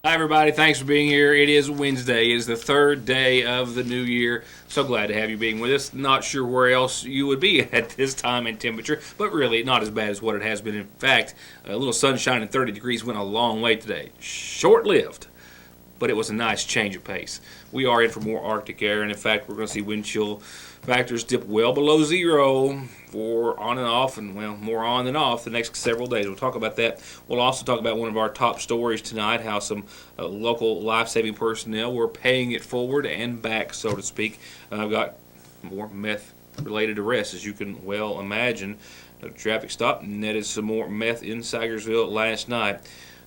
Hi, everybody. Thanks for being here. It is Wednesday. It is the third day of the new year. So glad to have you being with us. Not sure where else you would be at this time and temperature, but really not as bad as what it has been. In fact, a little sunshine and 30 degrees went a long way today. Short-lived, but it was a nice change of pace. We are in for more Arctic air, and in fact, we're going to see wind chill factors dip well below zero for on and off, and well, more on than off the next several days. We'll talk about that. We'll also talk about one of our top stories tonight, how some local life-saving personnel were paying it forward and back, so to speak. I've got more meth-related arrests, as you can well imagine. A traffic stop netted some more meth in Sagersville last night.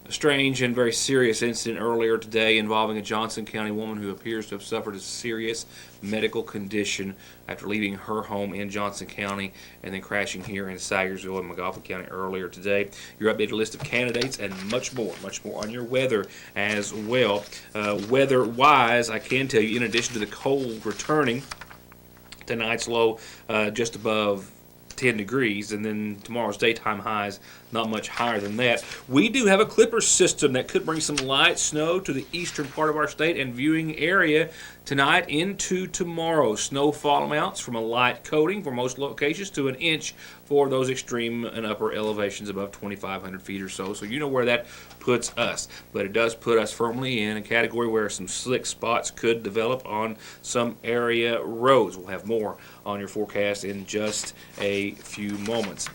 A strange and very serious incident earlier today involving a Johnson County woman who appears to have suffered a serious medical condition after leaving her home in Johnson County and then crashing here in Sagersville and Magoffin County earlier today. Your updated list of candidates and much more on your weather as well. Weather-wise, I can tell you, in addition to the cold returning, tonight's low just above 10 degrees, and then tomorrow's daytime highs not much higher than that. We do have a clipper system that could bring some light snow to the eastern part of our state and viewing area tonight into tomorrow. Snowfall amounts from a light coating for most locations to an inch for those extreme and upper elevations above 2,500 feet or so. So you know where that puts us. But it does put us firmly in a category where some slick spots could develop on some area roads. We'll have more on your forecast in just a few moments.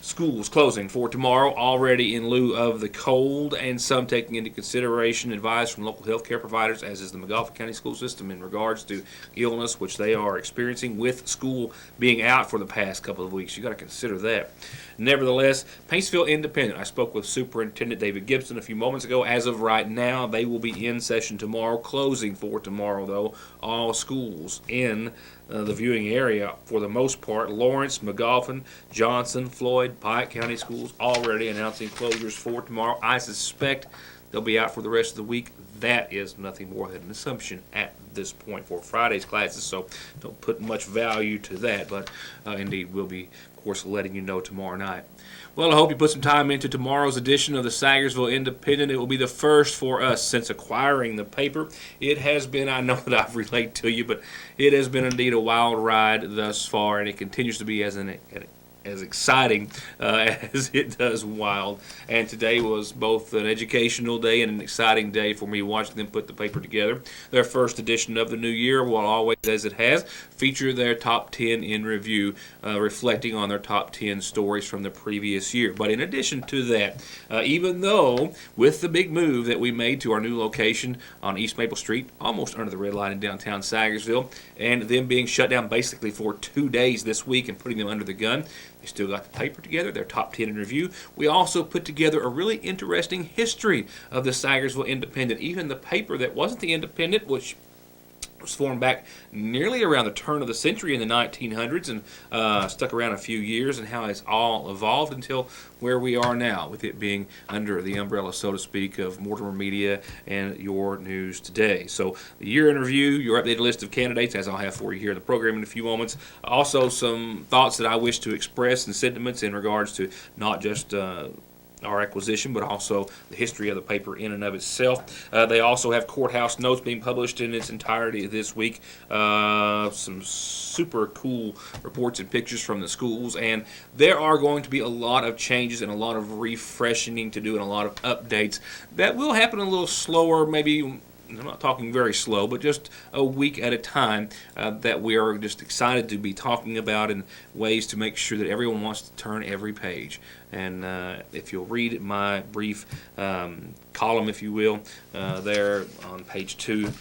Schools closing for tomorrow, already in lieu of the cold, and some taking into consideration advice from local health care providers, as is the Magoffin County school system, in regards to illness, which they are experiencing with school being out for the past couple of weeks. You got to consider that. Nevertheless, Paintsville Independent, I spoke with Superintendent David Gibson a few moments ago. As of right now, they will be in session tomorrow, closing for tomorrow, though. All schools in the viewing area, for the most part. Lawrence, Magoffin, Johnson, Floyd, Pike County schools already announcing closures for tomorrow. I suspect they'll be out for the rest of the week. That is nothing more than an assumption at this point for Friday's classes, so don't put much value to that, but indeed we'll be, of course, letting you know tomorrow night. Well, I hope you put some time into tomorrow's edition of the Sagersville Independent. It will be the first for us since acquiring the paper. It has been, I know that I've relayed to you, but it has been indeed a wild ride thus far, and it continues to be as exciting as it does wild. And today was both an educational day and an exciting day for me watching them put the paper together. Their first edition of the new year will always, as it has, feature their top 10 in review, reflecting on their top 10 stories from the previous year. But in addition to that, even though with the big move that we made to our new location on East Maple Street, almost under the red line in downtown Sagersville, and them being shut down basically for 2 days this week and putting them under the gun, they still got the paper together, their top 10 in review. We also put together a really interesting history of the Sagersville Independent. Even the paper that wasn't the Independent, which was formed back nearly around the turn of the century in the 1900s and stuck around a few years, and how it's all evolved until where we are now, with it being under the umbrella, so to speak, of Mortimer Media and Your News Today. So the year in review, your updated list of candidates, as I'll have for you here in the program in a few moments. Also some thoughts that I wish to express and sentiments in regards to not just our acquisition, but also the history of the paper in and of itself. They also have courthouse notes being published in its entirety this week. Some super cool reports and pictures from the schools, and there are going to be a lot of changes and a lot of refreshing to do and a lot of updates that will happen a little slower, maybe. I'm not talking very slow, but just a week at a time, that we are just excited to be talking about, and ways to make sure that everyone wants to turn every page. And if you'll read my brief column, if you will, there on page 2,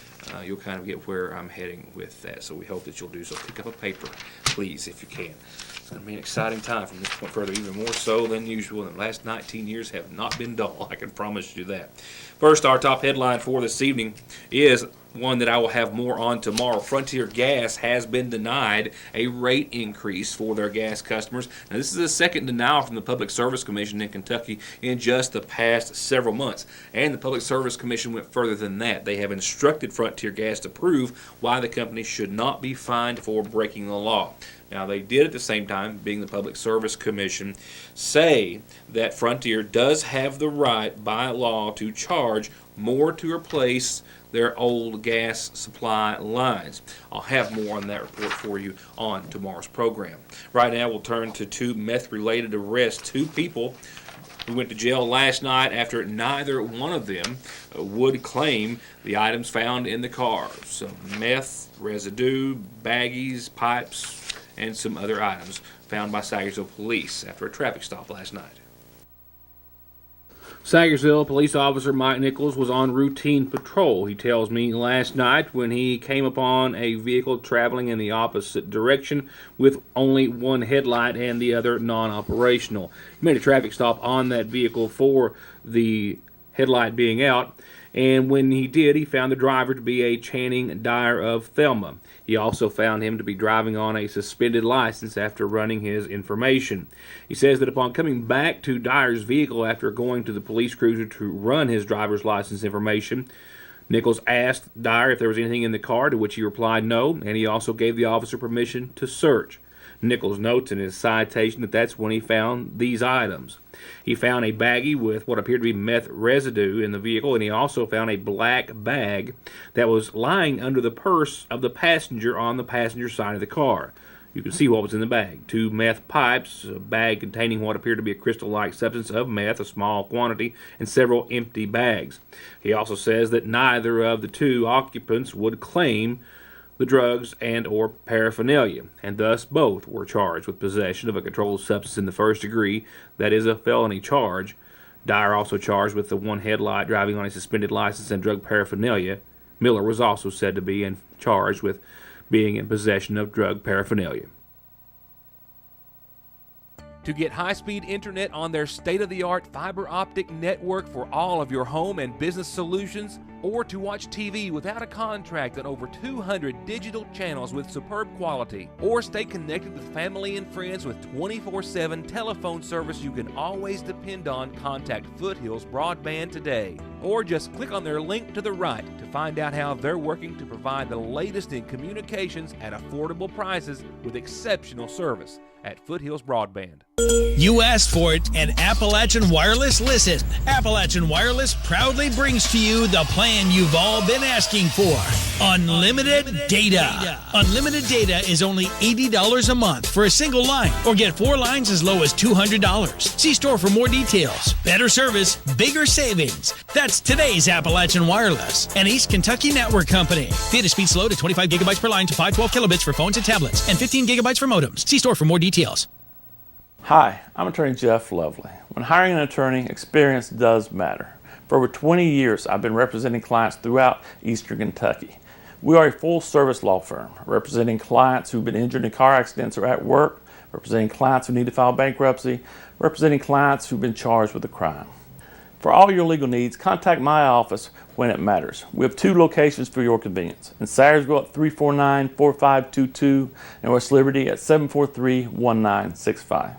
you'll kind of get where I'm heading with that. So we hope that you'll do so. Pick up a paper, please, if you can. It's going to be an exciting time from this point further, even more so than usual. The last 19 years have not been dull, I can promise you that. First, our top headline for this evening is one that I will have more on tomorrow. Frontier Gas has been denied a rate increase for their gas customers. Now, this is the second denial from the Public Service Commission in Kentucky in just the past several months. And the Public Service Commission went further than that. They have instructed Frontier Gas to prove why the company should not be fined for breaking the law. Now, they did at the same time, being the Public Service Commission, say that Frontier does have the right by law to charge more to replace their old gas supply lines. I'll have more on that report for you on tomorrow's program. Right now, we'll turn to two meth-related arrests. Two people who went to jail last night after neither one of them would claim the items found in the car. Some meth, residue, baggies, pipes, and some other items found by Sagersville police after a traffic stop last night. Sagersville police officer Mike Nichols was on routine patrol, he tells me, last night when he came upon a vehicle traveling in the opposite direction with only one headlight and the other non-operational. He made a traffic stop on that vehicle for the headlight being out, and when he did, he found the driver to be a Channing Dyer of Thelma. He also found him to be driving on a suspended license after running his information. He says that upon coming back to Dyer's vehicle after going to the police cruiser to run his driver's license information, Nichols asked Dyer if there was anything in the car, to which he replied no, and he also gave the officer permission to search. Nichols notes in his citation that that's when he found these items. He found a baggie with what appeared to be meth residue in the vehicle, and he also found a black bag that was lying under the purse of the passenger on the passenger side of the car. You can see what was in the bag. 2 meth pipes, a bag containing what appeared to be a crystal-like substance of meth, a small quantity, and several empty bags. He also says that neither of the 2 occupants would claim the drugs and or paraphernalia, and thus both were charged with possession of a controlled substance in the first degree. That is a felony charge. Dyer also charged with the one headlight, driving on a suspended license, and drug paraphernalia. Miller was also said to be charged with being in possession of drug paraphernalia. To get high-speed internet on their state-of-the-art fiber optic network for all of your home and business solutions, or to watch TV without a contract on over 200 digital channels with superb quality, or stay connected with family and friends with 24/7 telephone service you can always depend on, contact Foothills Broadband today. Or just click on their link to the right to find out how they're working to provide the latest in communications at affordable prices with exceptional service at Foothills Broadband. You asked for it, and Appalachian Wireless listened. Appalachian Wireless proudly brings to you the plan you've all been asking for. Unlimited data. Unlimited data is only $80 a month for a single line, or get 4 lines as low as $200. See store for more details. Better service, bigger savings. That's today's Appalachian Wireless, an East Kentucky network company. Data speed slow to 25 gigabytes per line to 512 kilobits for phones and tablets, and 15 gigabytes for modems. See store for more details. Hi, I'm Attorney Jeff Lovely. When hiring an attorney, experience does matter. For over 20 years, I've been representing clients throughout Eastern Kentucky. We are a full-service law firm, representing clients who've been injured in car accidents or at work, representing clients who need to file bankruptcy, representing clients who've been charged with a crime. For all your legal needs, contact my office when it matters. We have 2 locations for your convenience. In Sayersville at 349-4522 and West Liberty at 743-1965.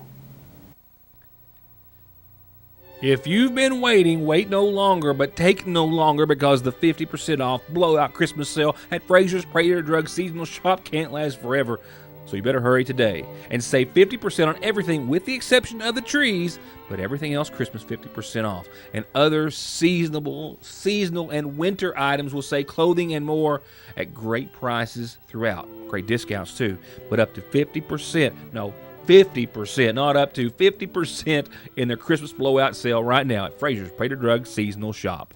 If you've been waiting, wait no longer, but take no longer, because the 50% off blowout Christmas sale at Fraser's Prater Drug Seasonal Shop can't last forever. So you better hurry today and save 50% on everything with the exception of the trees, but everything else Christmas 50% off. And other seasonal and winter items will say clothing and more at great prices throughout. Great discounts too, but up to 50%. No, 50%, not up to 50% in their Christmas blowout sale right now at Fraser's Prater Drug Seasonal Shop.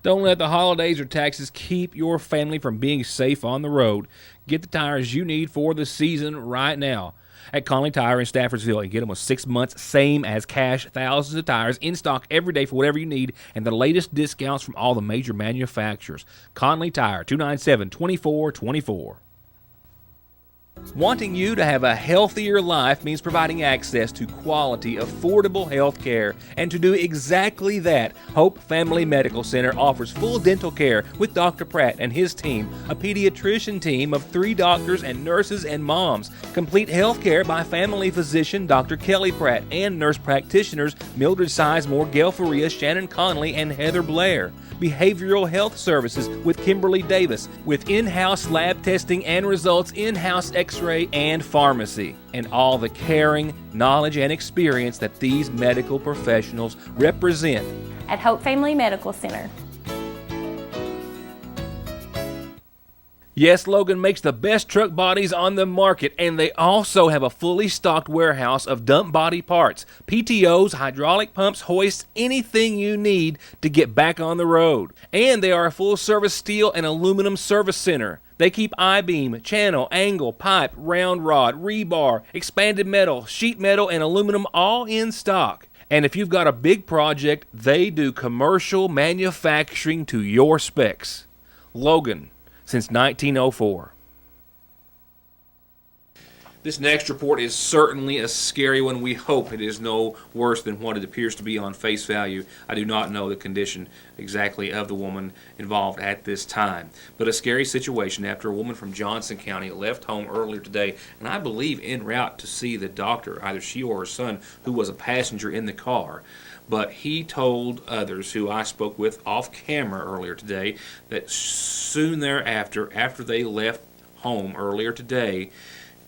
Don't let the holidays or taxes keep your family from being safe on the road. Get the tires you need for the season right now at Conley Tire in Staffordsville. You get them with 6 months, same as cash, thousands of tires in stock every day for whatever you need, and the latest discounts from all the major manufacturers. Conley Tire, 297-2424. Wanting you to have a healthier life means providing access to quality, affordable health care. And to do exactly that, Hope Family Medical Center offers full dental care with Dr. Pratt and his team, a pediatrician team of 3 doctors and nurses and moms, complete health care by family physician Dr. Kelly Pratt and nurse practitioners Mildred Sizemore, Gail Faria, Shannon Conley, and Heather Blair. Behavioral health services with Kimberly Davis, with in-house lab testing and results, in-house x x-ray, and pharmacy, and all the caring, knowledge, and experience that these medical professionals represent at Hope Family Medical Center. Yes, Logan makes the best truck bodies on the market, and they also have a fully stocked warehouse of dump body parts, PTOs, hydraulic pumps, hoists, anything you need to get back on the road. And they are a full-service steel and aluminum service center. They keep I-beam, channel, angle, pipe, round rod, rebar, expanded metal, sheet metal, and aluminum all in stock. And if you've got a big project, they do commercial manufacturing to your specs. Logan, since 1904. This next report is certainly a scary one. We hope it is no worse than what it appears to be on face value. I do not know the condition exactly of the woman involved at this time. But a scary situation after a woman from Johnson County left home earlier today, and I believe en route to see the doctor, either she or her son, who was a passenger in the car. But he told others who I spoke with off camera earlier today that soon thereafter, after they left home earlier today,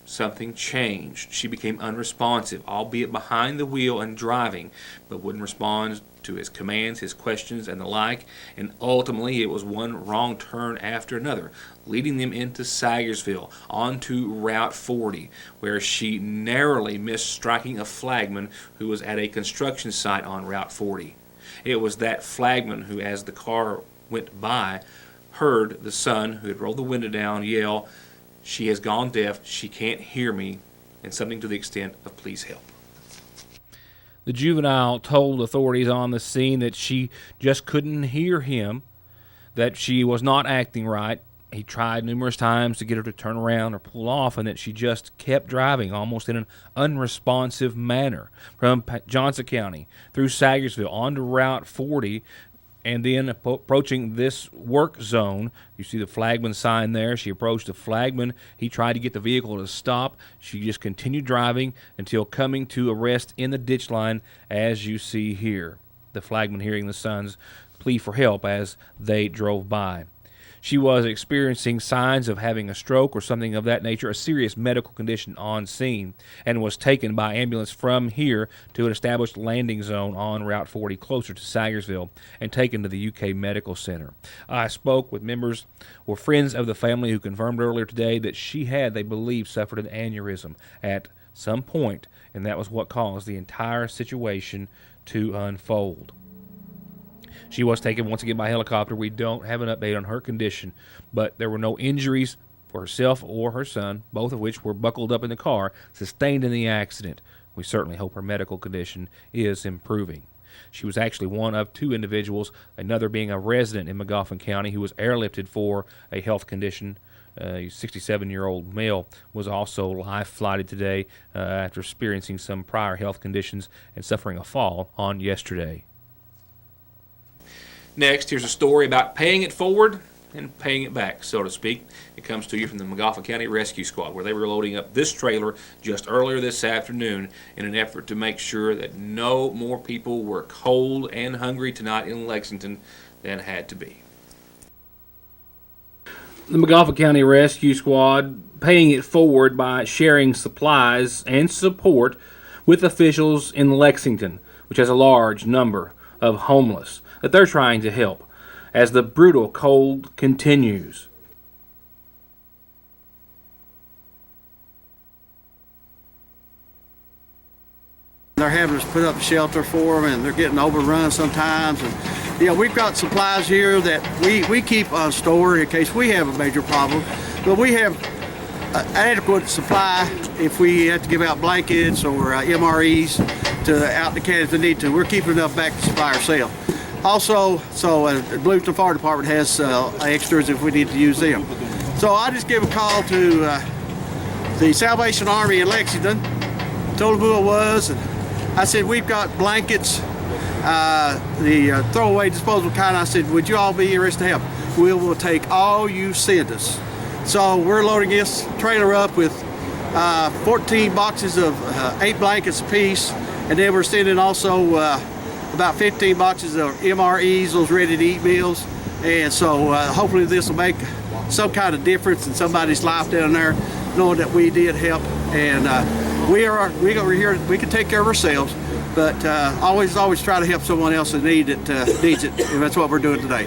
something changed. She became unresponsive, albeit behind the wheel and driving, but wouldn't respond to his commands, his questions, and the like, and ultimately it was one wrong turn after another, leading them into Sagersville, onto Route 40, where she narrowly missed striking a flagman who was at a construction site on Route 40. It was that flagman who, as the car went by, heard the son, who had rolled the window down, yell, "She has gone deaf, she can't hear me," and something to the extent of "please help." The juvenile told authorities on the scene that she just couldn't hear him, that she was not acting right. He tried numerous times to get her to turn around or pull off, and that she just kept driving almost in an unresponsive manner from Johnson County through Sagersville onto Route 40, and then approaching this work zone. You see the flagman sign there. She approached the flagman. He tried to get the vehicle to stop. She just continued driving until coming to a rest in the ditch line, as you see here. The flagman hearing the son's plea for help as they drove by. She was experiencing signs of having a stroke or something of that nature, a serious medical condition on scene, and was taken by ambulance from here to an established landing zone on Route 40 closer to Sagersville and taken to the UK Medical Center. I spoke with members or friends of the family who confirmed earlier today that she had, they believe, suffered an aneurysm at some point, and that was what caused the entire situation to unfold. She was taken once again by helicopter. We don't have an update on her condition, but there were no injuries for herself or her son, both of which were buckled up in the car, sustained in the accident. We certainly hope her medical condition is improving. She was actually one of two individuals, another being a resident in Magoffin County who was airlifted for a health condition. A 67-year-old male was also life-flighted today after experiencing some prior health conditions and suffering a fall on yesterday. Next, here's a story about paying it forward and paying it back, so to speak. It comes to you from the Magoffin County Rescue Squad, where they were loading up this trailer just earlier this afternoon in an effort to make sure that no more people were cold and hungry tonight in Lexington than had to be. The Magoffin County Rescue Squad paying it forward by sharing supplies and support with officials in Lexington, which has a large number of homeless that they're trying to help as the brutal cold continues. They're having us put up a shelter for them, and they're getting overrun sometimes. And we've got supplies here that we keep on store in case we have a major problem. But we have adequate supply if we have to give out blankets or MREs to out the county if they need to. We're keeping enough back to supply ourselves. Also, the Bloomington Fire Department has extras if we need to use them. So I just give a call to the Salvation Army in Lexington, told them who I was, and I said, we've got blankets, the throwaway disposable kind. I said, would you all be interested to help? We will take all you send us. So we're loading this trailer up with 14 boxes of 8 blankets apiece, and then we're sending also about 15 boxes of MREs, those ready-to-eat meals. And so hopefully this will make some kind of difference in somebody's life down there. knowing that we did help, and we're here. We can take care of ourselves, but always try to help someone else in need that needs it, and that's what we're doing today.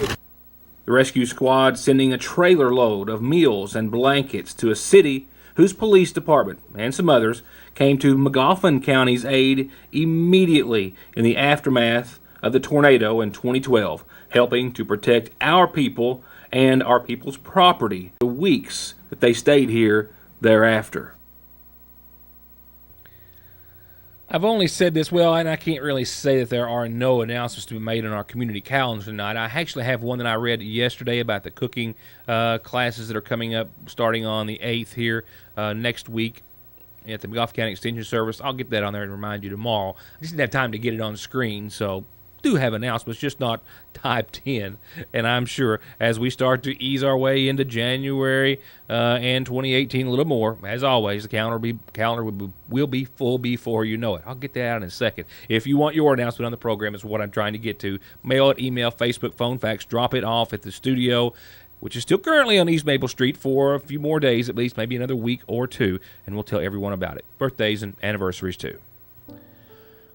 The rescue squad sending a trailer load of meals and blankets to a city whose police department and some others came to Magoffin County's aid immediately in the aftermath of the tornado in 2012, helping to protect our people and our people's property the weeks that they stayed here thereafter. I've only said this, well, and I can't really say that there are no announcements to be made on our community calendar tonight. I actually have one that I read yesterday about the cooking classes that are coming up starting on the 8th here next week at the Magoffin County Extension Service. I'll get that on there and remind you tomorrow. I just didn't have time to get it on the screen, so do have announcements, just not typed in. And I'm sure as we start to ease our way into January and 2018 a little more, as always, the calendar will be full before you know it. I'll get that out in a second. If you want your announcement on the program, is what I'm trying to get to. Mail it, email, Facebook, phone, fax, drop it off at the studio, which is still currently on East Maple Street for a few more days, at least maybe another week or two, and we'll tell everyone about it. Birthdays and anniversaries too.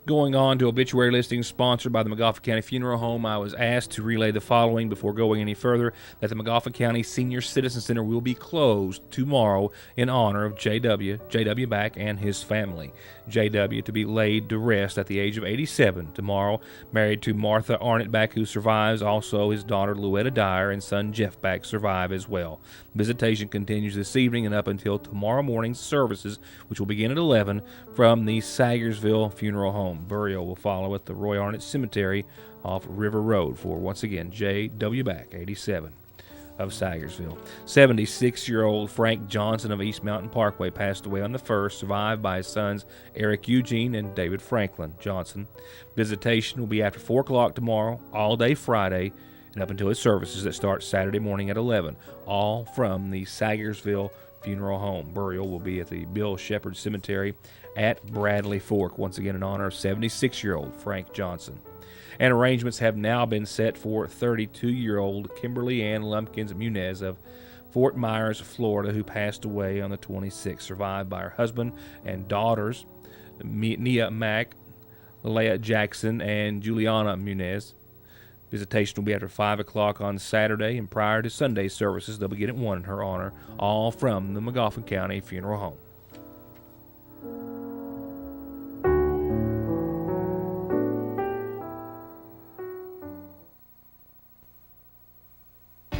Going on to obituary listings sponsored by the Magoffin County Funeral Home, I was asked to relay the following before going any further, that the Magoffin County Senior Citizen Center will be closed tomorrow in honor of J.W. Back, and his family. J.W. to be laid to rest at the age of 87 tomorrow, married to Martha Arnett Back, who survives. Also, his daughter Louetta Dyer and son Jeff Back survive as well. Visitation continues this evening and up until tomorrow morning's services, which will begin at 11 from the Sagersville Funeral Home. Burial will follow at the Roy Arnett Cemetery off River Road for, once again, J.W. Back, 87, of Sagersville. 76-year-old Frank Johnson of East Mountain Parkway passed away on the 1st, survived by his sons Eric Eugene and David Franklin Johnson. Visitation will be after 4 o'clock tomorrow, all day Friday, and up until his services that start Saturday morning at 11, all from the Sagersville Funeral Home. Burial will be at the Bill Shepherd Cemetery at Bradley Fork, once again in honor of 76-year-old Frank Johnson. And arrangements have now been set for 32-year-old Kimberly Ann Lumpkins Munez of Fort Myers, Florida, who passed away on the 26th, survived by her husband and daughters, Nia Mack, Leah Jackson, and Juliana Munez. Visitation will be after 5 o'clock on Saturday, and prior to Sunday services, they'll begin at 1 in her honor, all from the Magoffin County Funeral Home.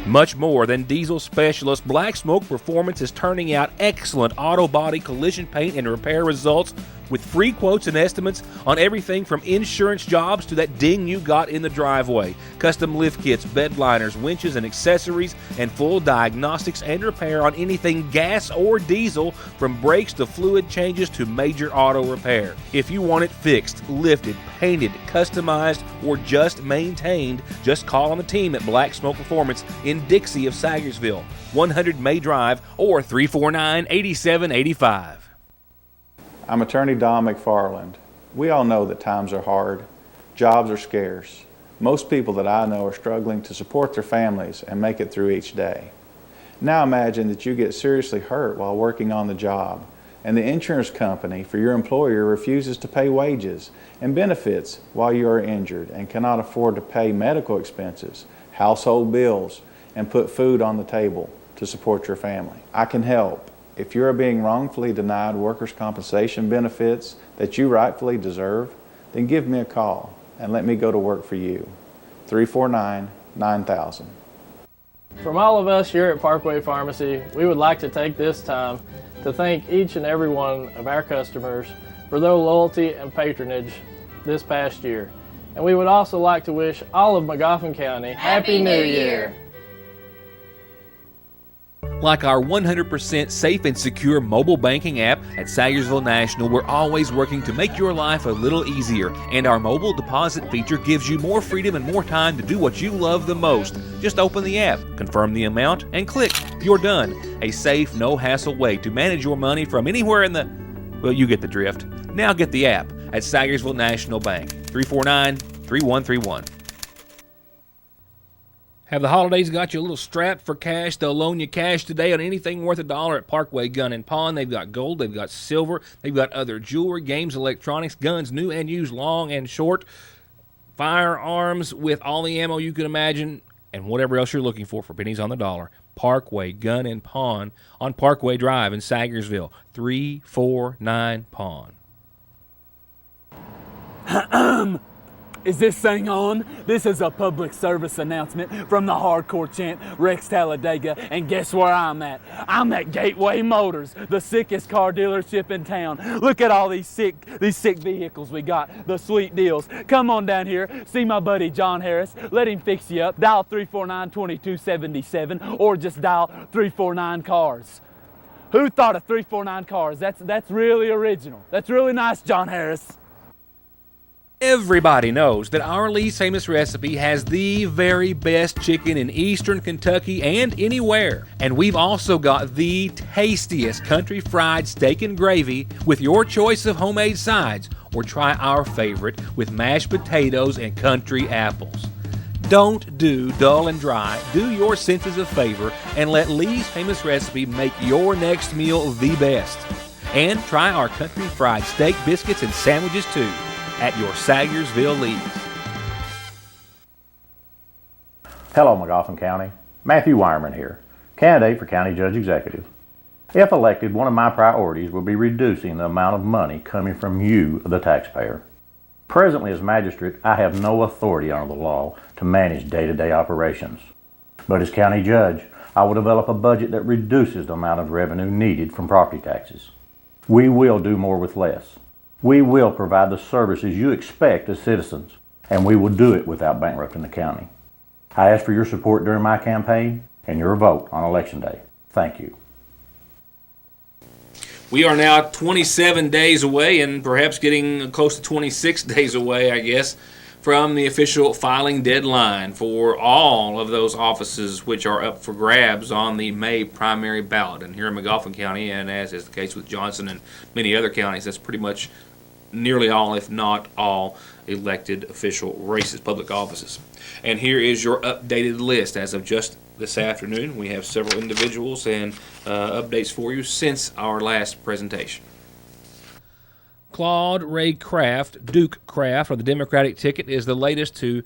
Much more than diesel specialist, Black Smoke Performance is turning out excellent auto body collision paint and repair results with free quotes and estimates on everything from insurance jobs to that ding you got in the driveway. Custom lift kits, bed liners, winches, and accessories, and full diagnostics and repair on anything gas or diesel, from brakes to fluid changes to major auto repair. If you want it fixed, lifted, painted, customized, or just maintained, just call on the team at Black Smoke Performance in Dixie of Sagersville, 100 May Drive, or 349-8785. I'm attorney Don McFarland. We all know that times are hard. Jobs are scarce. Most people that I know are struggling to support their families and make it through each day. Now imagine that you get seriously hurt while working on the job, and the insurance company for your employer refuses to pay wages and benefits while you are injured and cannot afford to pay medical expenses, household bills, and put food on the table to support your family. I can help. If you are being wrongfully denied workers' compensation benefits that you rightfully deserve, then give me a call and let me go to work for you. 349-9000. From all of us here at Parkway Pharmacy, we would like to take this time to thank each and every one of our customers for their loyalty and patronage this past year. And we would also like to wish all of Magoffin County Happy New Year! Like our 100% safe and secure mobile banking app at Sagersville National, we're always working to make your life a little easier, and our mobile deposit feature gives you more freedom and more time to do what you love the most. Just open the app, confirm the amount, and click. You're done. A safe, no-hassle way to manage your money from anywhere in the... well, you get the drift. Now get the app at Sagersville National Bank, 349-3131. Have the holidays got you a little strapped for cash? They'll loan you cash today on anything worth $1 at Parkway Gun and Pawn. They've got gold, they've got silver, they've got other jewelry, games, electronics, guns, new and used, long and short, firearms with all the ammo you can imagine, and whatever else you're looking for pennies on the dollar. Parkway Gun and Pawn on Parkway Drive in Sagersville, 349 Pawn. Is this thing on? This is a public service announcement from the hardcore champ Rex Talladega, and guess where I'm at? I'm at Gateway Motors, the sickest car dealership in town. Look at all these sick vehicles we got, the sweet deals. Come on down here, see my buddy John Harris, let him fix you up. Dial 349-2277 or just dial 349 cars. Who thought of 349 cars? That's really original. That's really nice, John Harris. Everybody knows that our Lee's Famous Recipe has the very best chicken in Eastern Kentucky and anywhere. And we've also got the tastiest country fried steak and gravy with your choice of homemade sides, or try our favorite with mashed potatoes and country apples. Don't do dull and dry. Do your senses a favor and let Lee's Famous Recipe make your next meal the best. And try our country fried steak, biscuits, and sandwiches too at your Sagersville Lee's. Hello, Magoffin County. Matthew Wireman here, candidate for County Judge Executive. If elected, one of my priorities will be reducing the amount of money coming from you, the taxpayer. Presently, as magistrate, I have no authority under the law to manage day-to-day operations. But as county judge, I will develop a budget that reduces the amount of revenue needed from property taxes. We will do more with less. We will provide the services you expect as citizens, and we will do it without bankrupting the county. I ask for your support during my campaign and your vote on Election Day. Thank you. We are now 27 days away, and perhaps getting close to 26 days away, I guess, from the official filing deadline for all of those offices which are up for grabs on the May primary ballot. And here in Magoffin County, and as is the case with Johnson and many other counties, that's pretty much nearly all, if not all, elected official races, public offices. And here is your updated list as of just this afternoon. We have several individuals and updates for you since our last presentation. Claude Ray Craft, Duke Craft, on the Democratic ticket, is the latest to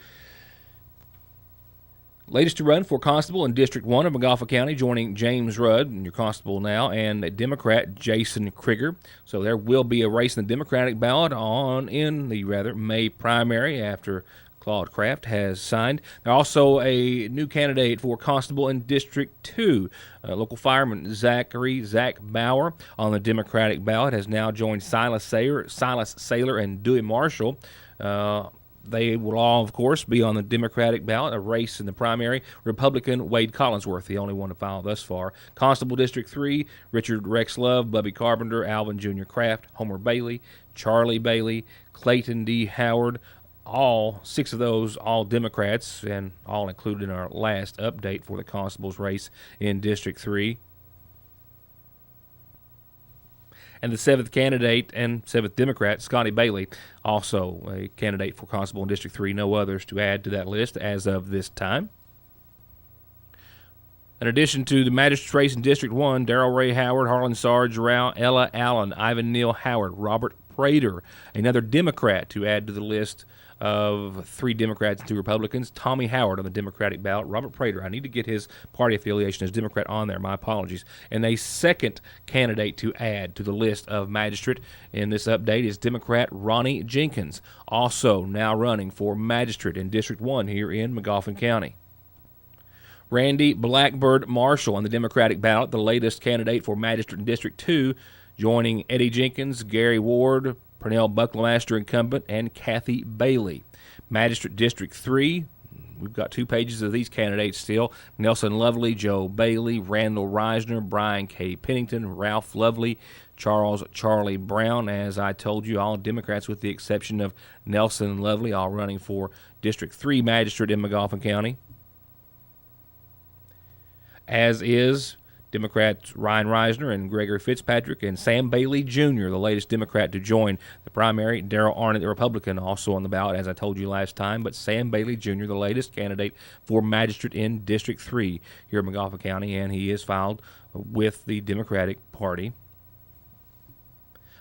run for constable in District 1 of Magoffin County, joining James Rudd, your constable now, and Democrat Jason Krieger. So there will be a race in the Democratic ballot in the May primary after Claude Craft has signed. There's also a new candidate for constable in District 2. Local fireman Zach Bauer on the Democratic ballot has now joined Silas Saylor and Dewey Marshall. They will all, of course, be on the Democratic ballot, a race in the primary. Republican Wade Collinsworth, the only one to file thus far. Constable District 3, Richard Rex Love, Bubby Carpenter, Alvin Jr. Kraft, Homer Bailey, Charlie Bailey, Clayton D. Howard, all six of those, all Democrats, and all included in our last update for the constable's race in District 3. And the seventh candidate and seventh Democrat, Scotty Bailey, also a candidate for constable in District 3. No others to add to that list as of this time. In addition to the magistrate's race in District 1, Darrell Ray Howard, Harlan Sarge Rao, Ella Allen, Ivan Neal Howard, Robert Prater, another Democrat to add to the list of 3 Democrats and 2 Republicans. Tommy Howard on the Democratic ballot. Robert Prater, I need to get his party affiliation as Democrat on there. My apologies. And a second candidate to add to the list of magistrate in this update is Democrat Ronnie Jenkins, also now running for magistrate in District 1 here in Magoffin County. Randy Blackbird Marshall on the Democratic ballot, the latest candidate for magistrate in District 2, joining Eddie Jenkins, Gary Ward, Pernell Buckmaster incumbent, and Kathy Bailey. Magistrate District 3, we've got 2 pages of these candidates still. Nelson Lovely, Joe Bailey, Randall Reisner, Brian K. Pennington, Ralph Lovely, Charlie Brown. As I told you, all Democrats with the exception of Nelson Lovely, all running for District 3 magistrate in Magoffin County. As is Democrats Ryan Reisner and Gregory Fitzpatrick, and Sam Bailey Jr., the latest Democrat to join the primary. Darrell Arnott, the Republican, also on the ballot, as I told you last time, but Sam Bailey Jr., the latest candidate for magistrate in District 3 here in Magoffin County, and he is filed with the Democratic Party.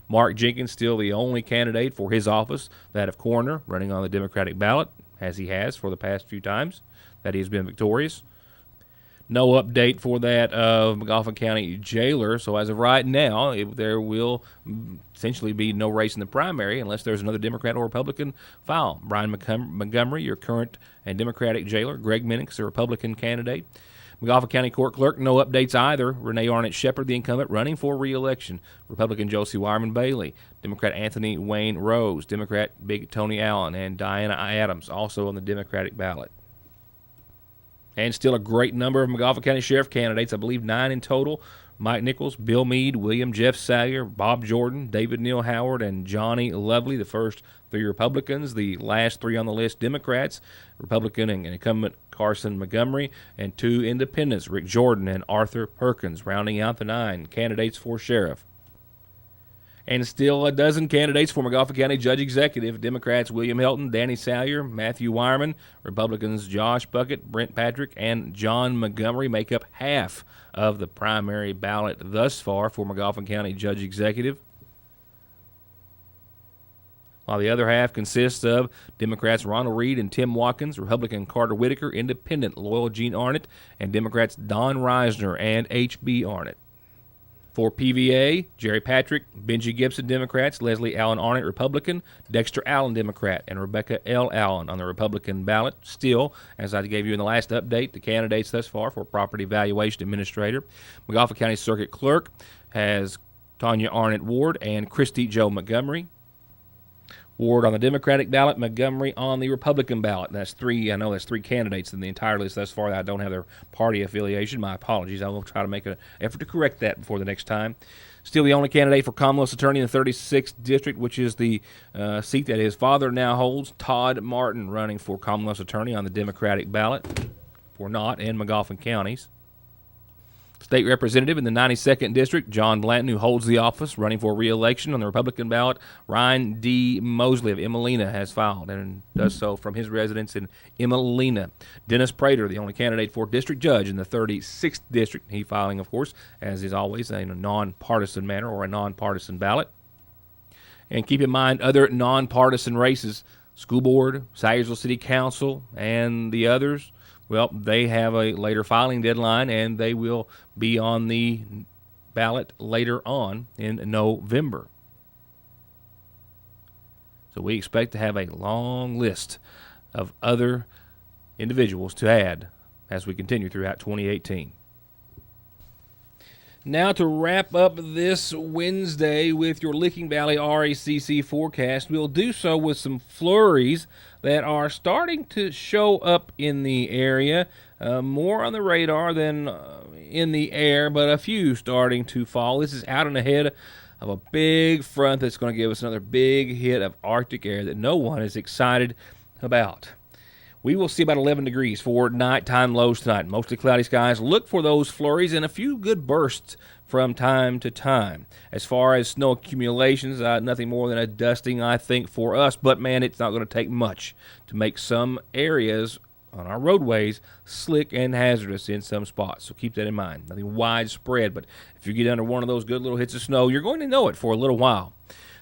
Mark Jenkins, still the only candidate for his office, that of coroner, running on the Democratic ballot, as he has for the past few times that he's been victorious. No update for that of Magoffin County jailer. So as of right now, there will essentially be no race in the primary unless there's another Democrat or Republican file. Brian Montgomery, your current and Democratic jailer. Greg Minix, the Republican candidate. Magoffin County Court Clerk, no updates either. Renee Arnott Shepard, the incumbent, running for re-election. Republican Josie Wireman Bailey. Democrat Anthony Wayne Rose. Democrat Big Tony Allen. And Diana Adams, also on the Democratic ballot. And still a great number of Magoffin County Sheriff candidates, I believe 9 in total. Mike Nichols, Bill Meade, William Jeff Salyer, Bob Jordan, David Neal Howard, and Johnny Lovely, the first 3 Republicans. The last 3 on the list, Democrats, Republican and incumbent Carson Montgomery, and 2 independents, Rick Jordan and Arthur Perkins, rounding out the 9 candidates for sheriff. And still a dozen candidates for Magoffin County Judge Executive. Democrats William Helton, Danny Salyer, Matthew Wireman. Republicans Josh Bucket, Brent Patrick, and John Montgomery make up half of the primary ballot thus far for Magoffin County Judge Executive, while the other half consists of Democrats Ronald Reed and Tim Watkins, Republican Carter Whitaker, Independent Loyal Gene Arnott, and Democrats Don Reisner and H.B. Arnott. For PVA, Jerry Patrick, Benji Gibson, Democrats, Leslie Allen Arnott, Republican, Dexter Allen, Democrat, and Rebecca L. Allen on the Republican ballot. Still, as I gave you in the last update, the candidates thus far for Property Valuation Administrator. Magoffin County Circuit Clerk has Tanya Arnott Ward and Christy Joe Montgomery. Ward on the Democratic ballot, Montgomery on the Republican ballot. That's 3. I know that's 3 candidates in the entire list thus far that I don't have their party affiliation. My apologies. I will try to make an effort to correct that before the next time. Still the only candidate for Commonwealth's attorney in the 36th District, which is the seat that his father now holds, Todd Martin, running for Commonwealth's attorney on the Democratic ballot for Knott and Magoffin counties. State Representative in the 92nd District, John Blanton, who holds the office, running for re-election on the Republican ballot. Ryan D. Mosley of Emelina has filed and does so from his residence in Emelina. Dennis Prater, the only candidate for District Judge in the 36th District. He filing, of course, as is always, in a nonpartisan manner or a nonpartisan ballot. And keep in mind other nonpartisan races, School Board, Salyersville City Council, and the others. Well, they have a later filing deadline, and they will be on the ballot later on in November. So we expect to have a long list of other individuals to add as we continue throughout 2018. Now to wrap up this Wednesday with your Licking Valley RACC forecast, we'll do so with some flurries that are starting to show up in the area. More on the radar than in the air, but a few starting to fall. This is out and ahead of a big front that's going to give us another big hit of Arctic air that no one is excited about. We will see about 11 degrees for nighttime lows tonight. Mostly cloudy skies. Look for those flurries and a few good bursts from time to time. As far as snow accumulations, nothing more than a dusting, I think, for us. But, man, it's not going to take much to make some areas on our roadways slick and hazardous in some spots. So keep that in mind. Nothing widespread, but if you get under one of those good little hits of snow, you're going to know it for a little while.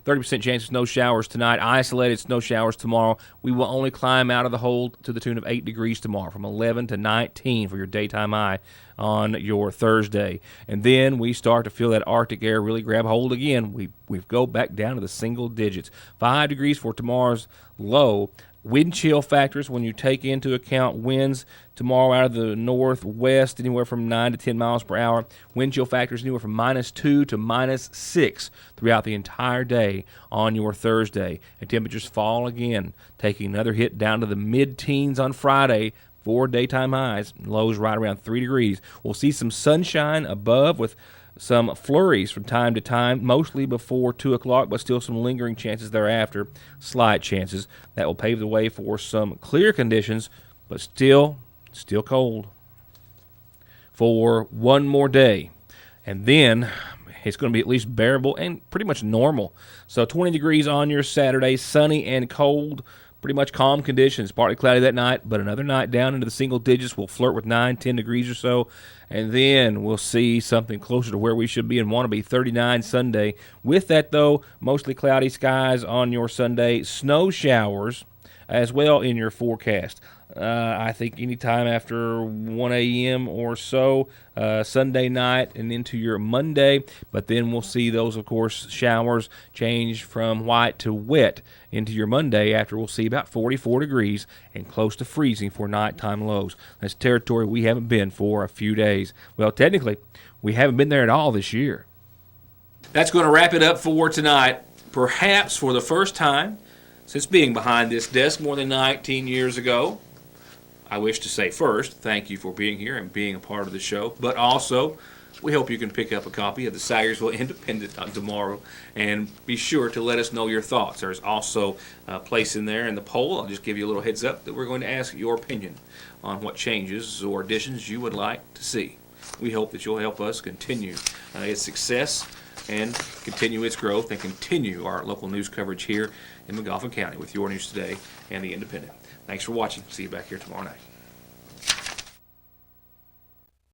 30% chance of snow showers tonight, isolated snow showers tomorrow. We will only climb out of the hole to the tune of 8 degrees tomorrow, from 11 to 19 for your daytime high on your Thursday. And then we start to feel that Arctic air really grab hold again. We go back down to the single digits. 5 degrees for tomorrow's low. Wind chill factors, when you take into account winds tomorrow out of the northwest, anywhere from 9 to 10 miles per hour. Wind chill factors anywhere from -2 to -6 throughout the entire day on your Thursday. And temperatures fall again, taking another hit down to the mid-teens on Friday for daytime highs. Lows right around 3 degrees. We'll see some sunshine above with some flurries from time to time, mostly before 2 o'clock, but still some lingering chances thereafter, slight chances. That will pave the way for some clear conditions, but still cold. For one more day And then it's going to be at least bearable and pretty much normal. So 20 degrees on your Saturday, sunny and cold, pretty much calm conditions. Partly cloudy that night, but another night down into the single digits. We'll flirt with 9, 10 degrees or so. And then we'll see something closer to where we should be and want to be, 39 Sunday. With that, though, mostly cloudy skies on your Sunday. Snow showers as well in your forecast. I think anytime after 1 a.m. or so, Sunday night and into your Monday. But then we'll see those, of course, showers change from white to wet into your Monday after we'll see about 44 degrees and close to freezing for nighttime lows. That's territory we haven't been for a few days. Well, technically, we haven't been there at all this year. That's going to wrap it up for tonight. Perhaps for the first time since being behind this desk more than 19 years ago, I wish to say first, thank you for being here and being a part of the show, but also we hope you can pick up a copy of the Sayersville Independent on tomorrow and be sure to let us know your thoughts. There's also a place in there in the poll. I'll just give you a little heads up that we're going to ask your opinion on what changes or additions you would like to see. We hope that you'll help us continue its success and continue its growth and continue our local news coverage here in Magoffin County with Your News Today and the Independent. Thanks for watching. See you back here tomorrow night.